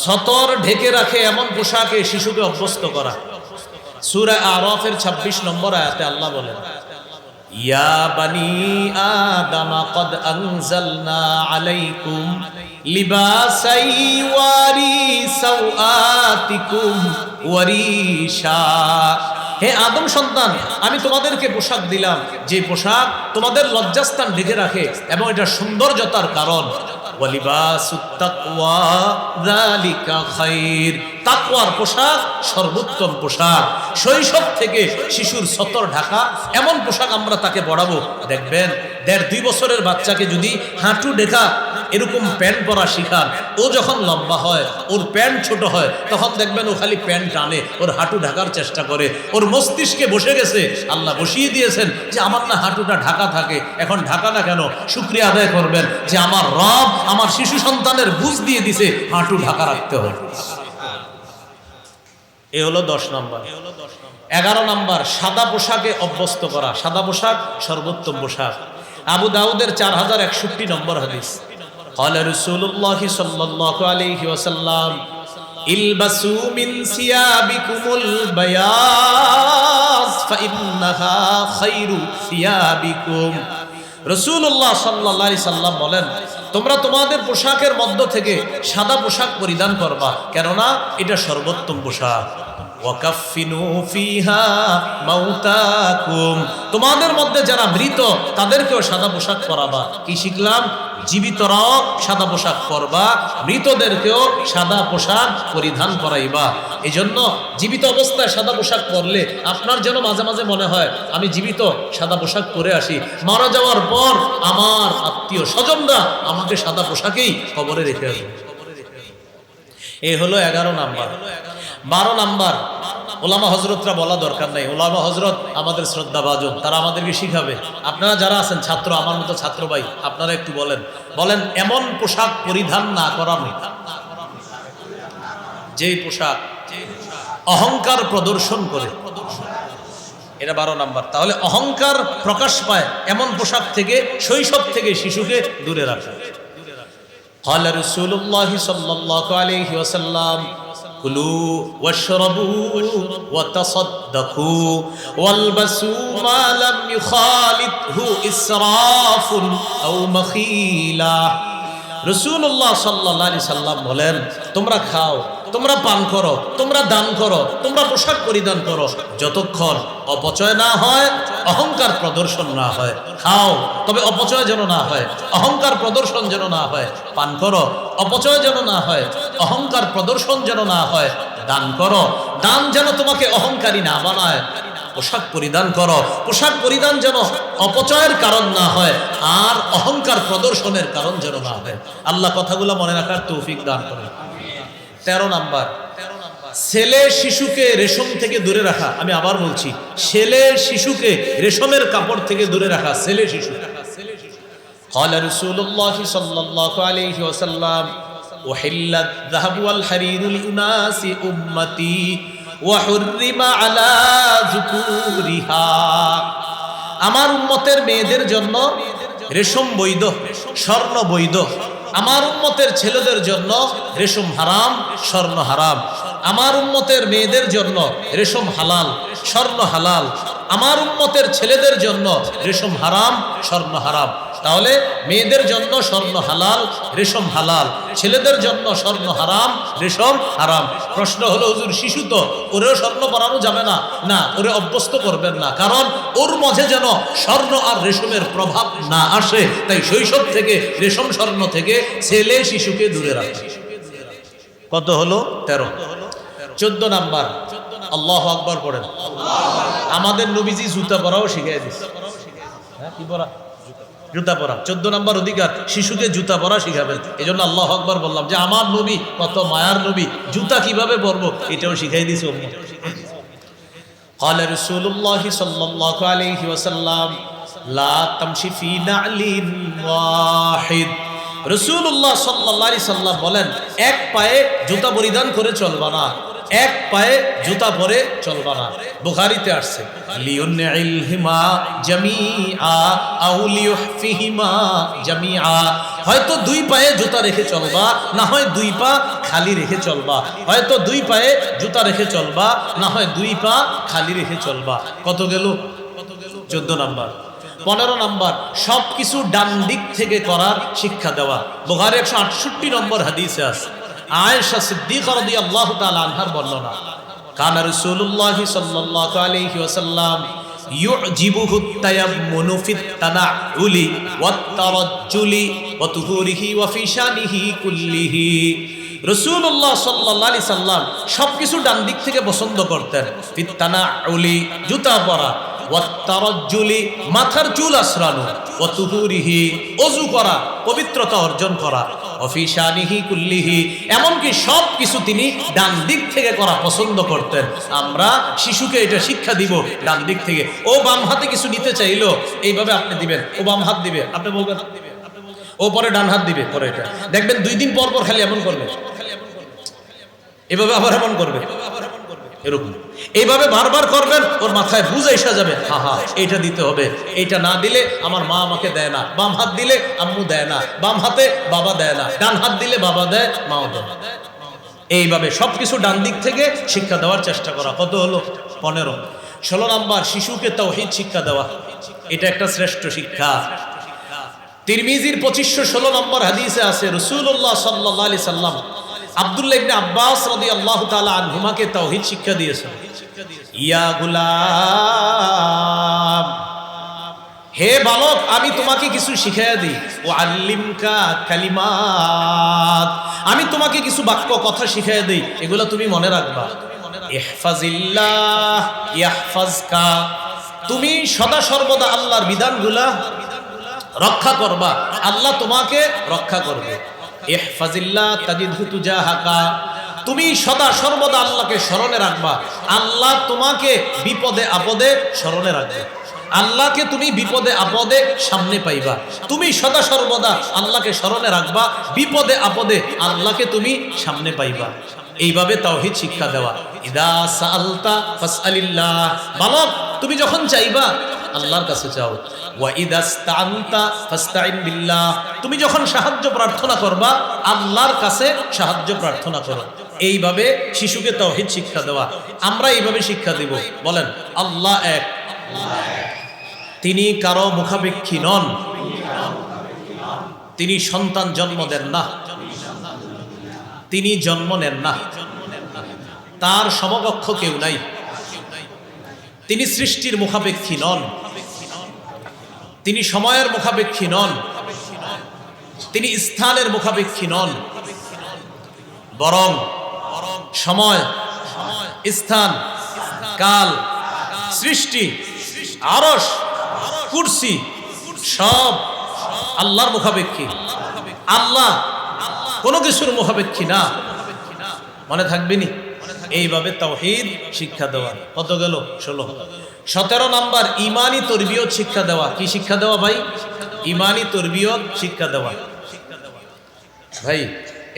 সতর ঢেকে রাখে এমন পোশাকে শিশুকে অভ্যস্ত করা। সূরা আরাফের 26 নম্বর আয়াতে আল্লাহ বলেন, ইয়া বানি আদম কদ আনজালনা আলাইকুম লিবাসাই ওয়ারি সাওআতিকুম ওয়ারিশা। হে আদম সন্তান, আমি তোমাদেরকে পোশাক দিলাম, যে পোশাক তোমাদের লজ্জাস্থান ঢেকে রাখে এবং এটা সৌন্দর্যতার কারণ। ওয়ালিবাসুত তাকওয়া যালিকা খায়র, তাকওয়ার পোশাক সর্বোত্তম পোশাক। শৈশব থেকে শিশুর সতর ঢাকা এমন পোশাক আমরা তাকে পরাবো। দেখবেন 1.5-2 বছরের বাচ্চাকে যদি হাঁটু ঢাকা এরকম প্যান্ট পরা শিখান, ও যখন লম্বা হয়, ওর প্যান্ট ছোট হয়, তখন দেখবেন ও খালি প্যান্ট টানে, ওর হাঁটু ঢাকার চেষ্টা করে। ওর মস্তিষ্কে বসে গেছে, আল্লাহ বসিয়ে দিয়েছেন যে আমার না হাঁটুটা ঢাকা থাকে, এখন ঢাকা না কেন? শুকরিয়া আদায় করবেন যে আমার রব আমার শিশু সন্তানের বুঝ দিয়ে দিছে হাঁটু ঢাকা রাখতে হবে। এ হলো 10 নম্বর। 11 নম্বর, সাদা পোশাকে অভ্যস্ত করা। সাদা পোশাক সর্বোত্তম পোশাক। আবু দাউদের 4061 নম্বর হাদিস, قال رسول الله صلى الله عليه وسلم البسوا من ثيابكم البياض فإنها خير ثيابكم। রাসূলুল্লাহ সাল্লাল্লাহু আলাইহি সাল্লাম বলেন, তোমরা তোমাদের পোশাকের মধ্য থেকে সাদা পোশাক পরিধান করবা, কেননা এটা সর্বোত্তম পোশাক। ওয়াকাফিনু ফিহা মাউতাকুম, তোমাদের মধ্যে যারা মৃত তাদেরকেও সাদা পোশাক পরাবা। কি শিখলাম? জীবিতরাও সাদা পোশাক পরবা, মৃতদেরকেও সাদা পোশাক পরিধান করাইবা। এই জন্য জীবিত অবস্থায় সাদা পোশাক পরলে আপনার যেন মাঝে মাঝে মনে হয় আমি জীবিত সাদা পোশাক পরে আসি, মারা যাওয়ার পর আমার আত্মীয় স্বজনরা আমাকে সাদা পোশাকেই কবরে রেখে আসবে। এই হলো 11 নাম্বার। 12 নাম্বার, ওলামা হজরতরা বলা দরকার নাই, ওলামা হজরত আমাদের শ্রদ্ধাভাজন, তারা আমাদেরকে শিখাবে। আপনারা যারা আছেন ছাত্র, আমার মতো ছাত্র ভাই, আপনারা একটু বলেন এমন পোশাক পরিধান না করানো যেই পোশাক অহংকার প্রদর্শন করে, এটা 12 নাম্বার। তাহলে অহংকার প্রকাশ পায় এমন পোশাক থেকে শৈশব থেকে শিশুকে দূরে রাখা। قال رسول الله صلى الله عليه وسلم كلوا واشربوا وتصدقوا والبسوا ما لم يخالطه إسراف أو مخيلة। রাসূলুল্লাহ সাল্লাল্লাহু আলাইহি সাল্লাম বলেন, তোমরা খাও, তোমরা পান করো, তোমরা দান করো, তোমরা পোশাক পরিধান করো, যতক্ষণ অপচয় না হয়, অহংকার প্রদর্শন না হয়। খাও তবে অপচয় যেন না হয়, অহংকার প্রদর্শন যেন না হয়। পান করো, অপচয় যেন না হয়, অহংকার প্রদর্শন যেন না হয়। দান করো, দান যেন তোমাকে অহংকারী না বানায়। পোশাক পরিধান করো, পোশাক পরিধান যেন অপচয়ের কারণ না হয়, আর অহংকার প্রদর্শনের কারণ যেন না হয়। আল্লাহ কথাগুলো মনে রাখার তৌফিক দান করেন। 13 নাম্বার, ছেলে শিশুকে রেশম থেকে দূরে রাখা। আমি আবার বলছি, ছেলে শিশুকে রেশমের কাপড় থেকে দূরে রাখা। ছেলে শিশু, قال رسول الله صلى الله عليه وسلم أحل الذهب والحرير لأناس أمتي وحرم على ذكورها। আমার উম্মতের মেয়েদের জন্য রেশম বৈধ, স্বর্ণ বৈধ। আমার উম্মতের ছেলেদের জন্য রেশম হারাম, স্বর্ণ হারাম। আমার উম্মতের মেয়েদের জন্য রেশম হালাল, স্বর্ণ হালাল। আমার উম্মতের ছেলেদের জন্য রেশম হারাম, স্বর্ণ হারাম। তাহলে মেয়েদের জন্য স্বর্ণ হালাল, রেশম হালাল, ছেলেদের জন্য স্বর্ণ হারাম, রেশম হারাম। প্রশ্ন হলো, হুজুর শিশু তো, ওরেও স্বর্ণ পরানো যাবে না? না, ওরে অভ্যস্ত করবেন না, কারণ ওর মাঝে যেন স্বর্ণ আর রেশমের প্রভাব না আসে। তাই শৈশব থেকে রেশম স্বর্ণ থেকে ছেলে শিশুকে দূরে রাখে। কত হলো? 13। 14 নাম্বার, আল্লাহু আকবার পড়েন। আমাদের নবীজি জুতা পরাও শিখিয়ে দিচ্ছে। হ্যাঁ, কি পরা? জুতা পরা। 14 নাম্বার অধিকার, শিশুকে জুতা পরা শিখাবেন। এই জন্য আল্লাহু আকবার বললাম যে আমার নবী কত মায়ার নবী, জুতা কিভাবে পরবো এটাও শিখাই দিয়েছে। قال رسول الله صلى الله عليه وسلم لا تمشي في نعل واحد। রাসূলুল্লাহ সাল্লাল্লাহু আলাইহি সাল্লাম বলেন, এক পায়ে জুতা পরিধান করে চলবা না। এক পায়ে জুতা পরে চলবা না। বুখারীতে আসছে লিউনইলহিমা জামিআ আও লিউহফিহিমা জামিআ, হয়তো দুই পায়ে জুতা রেখে চলবা, না হয় দুই পা খালি রেখে চলবা। হয়তো দুই পায়ে জুতা রেখে চলবা, না হয় দুই পা খালি রেখে চলবা। কত গেল? 14 নাম্বার। 15 নাম্বার, সব কিছু ডান দিক থেকে করার শিক্ষা দেওয়া। বুখারী 168 নম্বর হাদিসে আছে আয়েশা সিদ্দিকা রাদিয়াল্লাহু তাআলা আনহার বর্ণনা, কানা রাসূলুল্লাহ সাল্লাল্লাহু আলাইহি ওয়াসাল্লাম ইউজিবুহু তায়াম্মুনু ফিত তানাউলি ওয়াত তারাজ্জুলি ওয়া তুহুরিহি ওয়া ফি শানিহি কুল্লিহি। রাসূলুল্লাহ সাল্লাল্লাহু আলাইহি সাল্লাম সবকিছু ডান দিক থেকে পছন্দ করতেন। ফিত তানাউলি, জুতা পরা, ওয়াত তারাজ্জুলি, মাথার চুল আঁচড়ানো, ওয়া তুহুরিহি, ওযু করা, পবিত্রতা অর্জন করা, ওয়া ফি শানিহি কুল্লিহি, এমনকি সব কিছু তিনি ডান দিক থেকে করা পছন্দ করতেন। আমরা শিশুকে এটা শিক্ষা দিব ডান দিক থেকে। ও বাম হাতে কিছু নিতে চাইলো, এইভাবে আপনি দিবেন, ও বাম হাত দিবে, আপনি বলবেন, ও পরে ডান হাত দিবে, পরে এটা দেখবেন 2 দিন পর পর খালি এমন করবে, এভাবে আবার এমন করবে, এরকম এইভাবে বারবার করবেন, ওর মাথায় বুঝ এসে যাবে, হা হা এইটা দিতে হবে, এইটা না দিলে আমার মা আমাকে দেয় না, বাম হাত দিলে আম্মু দেয় না, বাম হাতে বাবা দেয় না, ডান হাত দিলে বাবা দেয়, মাও দেয়। এইভাবে সবকিছু ডান দিক থেকে শিক্ষা দেওয়ার চেষ্টা করা। কত হলো? 15। 16 নাম্বার, শিশুকে তাওহীদ শিক্ষা দেওয়া। এটা একটা শ্রেষ্ঠ শিক্ষা। তিরমিজির 2516 নম্বর হাদিসে আছে রাসূলুল্লাহ সাল্লাল্লাহু আলাইহি সাল্লাম আব্দুল্লাহ ইবনে আব্বাস রাদিয়াল্লাহু তাআলা আনহুমাকে তাওহীদ শিক্ষা দিয়েছেন। ইয়া গুলাম, হে বালক, আমি তোমাকে কিছু শিখাইয়া দিই। ও আল্লিমকা কালিমাত, আমি তোমাকে কিছু বাক্য কথা শিখাইয়া দিই, এগুলো তুমি মনে রাখবা। ইহফাজিল্লাহ ইয়াহফাজকা, তুমি সদা সর্বদা আল্লাহর বিধানগুলা রক্ষা করবা, আল্লাহ তোমাকে রক্ষা করবে। ইহফাজিল্লাহ তাজিদহু তুজাহাকা, তুমি সদা সর্বদা আল্লাহকে স্মরণে রাখবা, আল্লাহ তোমাকে বিপদে আপদে স্মরণে রাখবে। আল্লাহকে তুমি বিপদে আপদে সামনে পাইবা। তুমি সদা সর্বদা আল্লাহকে স্মরণে রাখবা, বিপদে আপদে আল্লাহকে তুমি সামনে পাইবা। এইভাবে তাওহীদ শিক্ষা দেওয়া। ইদা সাআলতা ফাসআলিল্লাহ, বালক তুমি যখন চাইবা আল্লাহর কাছে চাও। ওয়া ইদাস্তাআনতা ফাস্তাইন বিল্লাহ, তুমি যখন সাহায্য প্রার্থনা করবা আল্লাহর কাছে সাহায্য প্রার্থনা করো। এইভাবে শিশুকে তাওহীদ শিক্ষা দেওয়া। আমরা এইভাবে শিক্ষা দিব। বলেন, আল্লাহ এক, তিনি কারো মুখাপেক্ষী নন, তিনি সন্তান জন্ম দেন না, তিনি জন্ম নেন না, তার সমকক্ষ কেউ নাই, তিনি সৃষ্টির মুখাপেক্ষী নন, তিনি সময়ের মুখাপেক্ষী নন, তিনি স্থানের মুখাপেক্ষী নন, বরং সময়, স্থান, কাল, সৃষ্টি, আরশ, কুরসি সব আল্লাহর মুখাপেক্ষী। আল্লাহ কোনো কিছুর মুখাপেক্ষী না। মনে থাকবেনি? এইভাবে তাওহীদ শিক্ষা দেওয়া। কত গেল? 16। 17 নাম্বার, ইমানি তরবিয়ত শিক্ষা দেওয়া। কি শিক্ষা দেওয়া ভাই? ইমানি তরবিয়ত শিক্ষা দেওয়া। ভাই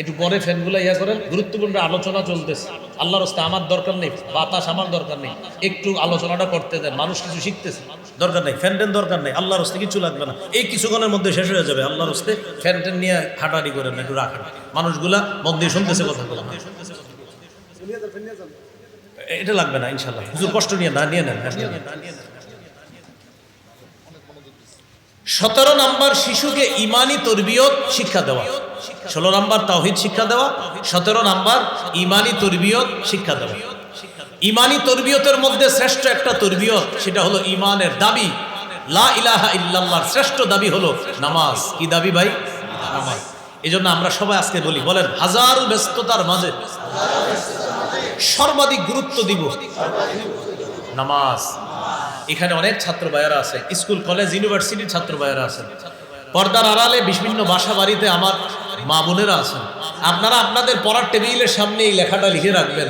একটু পরে ফ্যানগুলো ইয়া করেন, গুরুত্বপূর্ণ আলোচনা চলতেছে। আল্লাহর রাস্তায় আমার দরকার নেই, বাতাস আমার দরকার নেই, একটু আলোচনাটা করতে দেন, মানুষ কিছু শিখতেছে, দরকার নেই, ফ্যান ট্যান দরকার নেই, আল্লাহর রাস্তায় কিছু লাগবে না, এই কিছুক্ষণের মধ্যে শেষ হয়ে যাবে। আল্লাহর রাস্তায় ফ্যান ট্যান নিয়ে হাঁটাহাঁটি করেন, একটু রাখেন, মানুষগুলা মন দিয়ে শুনতেছে কথাগুলো। এটা লাগবে না ইনশাল্লাহ, হুজুর কষ্ট নিয়ে না, নিয়ে নেন। 17 নাম্বার, শিশুকে ইমানি তরবিয়ত শিক্ষা দেওয়া। 16 নাম্বার তাওহীদ শিক্ষা দেওয়া, 17 নাম্বার ইমানি তরবিয়ত শিক্ষা দেওয়া। ইমানি তরবিয়তের মধ্যে শ্রেষ্ঠ একটা তরবিয়ত, সেটা হলো ইমানের দাবি, লা ইলাহা ইল্লাল্লাহর শ্রেষ্ঠ দাবি হলো নামাজ। কি দাবি ভাই? নামাজ। এজন্য আমরা সবাই আজকে বলি, বলেন, হাজার ব্যস্ততার মাঝে সর্বাধিক গুরুত্ব দিব নামাজ। এখানে অনেক ছাত্র ভাইয়েরা আছেন, স্কুল, কলেজ, ইউনিভার্সিটির ছাত্র ভাইয়েরা আছেন, পর্দার আড়ালে বিভিন্ন বাসা বাড়িতে আমার মা বোনেরা আছেন। আপনারা আপনাদের পড়ার টেবিলের সামনে এই লেখাটা লিখে রাখবেন,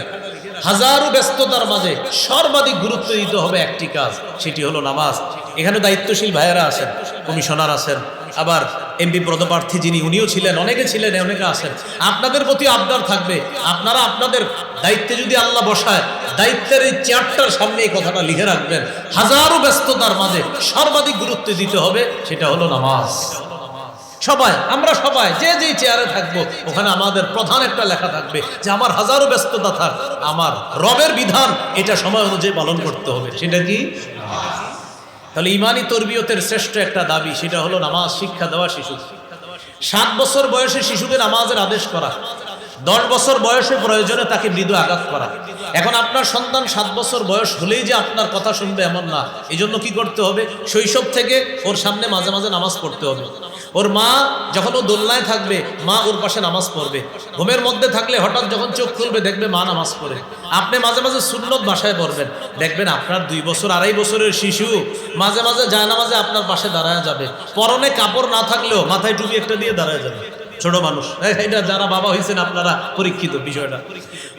হাজারো ব্যস্ততার মাঝে সর্বাধিক গুরুত্ব দিতে হবে একটি কাজ, সেটি হলো নামাজ। এখানে দায়িত্বশীল ভাইয়েরা আছেন, কমিশনার আছেন, আবার এমপি পদপ্রার্থী যিনি উনিও ছিলেন, অনেকে ছিলেন, অনেকে আছেন। আপনাদের প্রতি আবদার থাকবে, আপনারা আপনাদের দায়িত্বে যদি আল্লাহ বসায়, দায়িত্বের এই চেয়ারটার সামনে এই কথাটা লিখে রাখবেন, হাজারো ব্যস্ততার মাঝে সর্বাধিক গুরুত্ব দিতে হবে, সেটা হলো নামাজ। সবাই, আমরা সবাই যে যেই চেয়ারে থাকবো, ওখানে আমাদের প্রধান একটা লেখা থাকবে যে আমার হাজারো ব্যস্ততা থাক, আমার রবের বিধান এটা সময় অনুযায়ী পালন করতে হবে। সেটা কি? তাহলে ইমানি তরবিয়তের শ্রেষ্ঠ একটা দাবি, সেটা হলো নামাজ শিক্ষা দেওয়া শিশু। 7 বছর বয়সে শিশুকে নামাজের আদেশ করা, 10 বছর বয়সে প্রয়োজনে তাকে মৃদু আঘাত করা। এখন আপনার সন্তান 7 বছর বয়স হলেই যে আপনার কথা শুনবে এমন না। এই জন্য কি করতে হবে? শৈশব থেকে ওর সামনে মাঝে মাঝে নামাজ পড়তে হবে। ওর মা যখন ও দোলনায় থাকবে, মা ওর পাশে নামাজ পড়বে। ঘুমের মধ্যে থাকলে হঠাৎ যখন চোখ খুলবে দেখবে মা নামাজ পড়ে। আপনি মাঝে মাঝে সুন্নত বাসায় পড়বেন, দেখবেন আপনার 2 বছর 2.5 বছরের শিশু মাঝে মাঝে জায়নামাজে আপনার পাশে দাঁড়ায় যাবে। পরনে কাপড় না থাকলেও মাথায় টুপি একটা দিয়ে দাঁড়ায় যাবে। ছোট মানুষ, এটা যারা বাবা হয়েছেন আপনারা পরীক্ষিত বিষয়টা।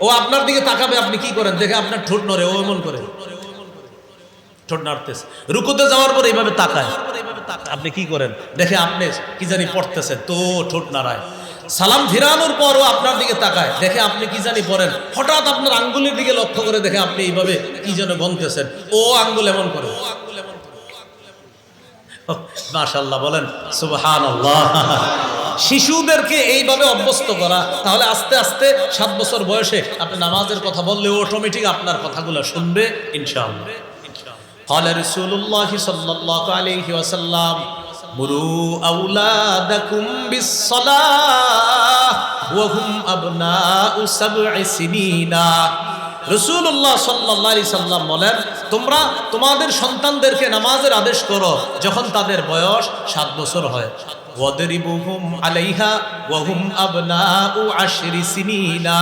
ও আপনার দিকে তাকাবে, আপনি কি করেন দেখে আপনার ঠোঁট নড়ে, ও এমন করে ঠোঁট নাড়তেছে। রুকুতে যাওয়ার পর এইভাবে তাকায়, আপনি কি করেন দেখে আপনি কি জানি পড়তেছেন, তো ঠোঁট নাড়ায়। সালাম ফিরানোর পরও আপনার দিকে তাকায়, দেখে আপনি কি জানি পড়েন। হঠাৎ আপনার আঙ্গুলের দিকে লক্ষ্য করে দেখে আপনি এইভাবে কি যেন গনতেছেন, ও আঙ্গুল এমন করে। মাশাআল্লাহ বলেন সুবহানাল্লাহ। শিশুদেরকে এইভাবে অভ্যস্ত করা, তাহলে আস্তে আস্তে 7 বছর বয়সে আপনি নামাজের কথা বললে অটোমেটিক আপনার কথাগুলো শুনবে ইনশাআল্লাহ। قال رسول الله صلى الله عليه وسلم مروا أولادكم بالصلاة وهم أبناء 7 سنين। রাসূলুল্লাহ সাল্লাল্লাহু আলাইহি সাল্লাম বলেন, তোমরা তোমাদের সন্তানদেরকে নামাজের আদেশ করো যখন তাদের বয়স 7 বছর হয়। ওয়াদরিবুহুম আলাইহা ওয়া হুম আবনাউ 10 সিনিনা।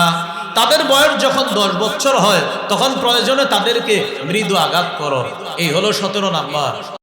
তাদের বয়স যখন 10 বছর হয় তখন প্রয়োজনে তাদেরকে মৃদু আঘাত করো। এই হলো 17 নাম্বার।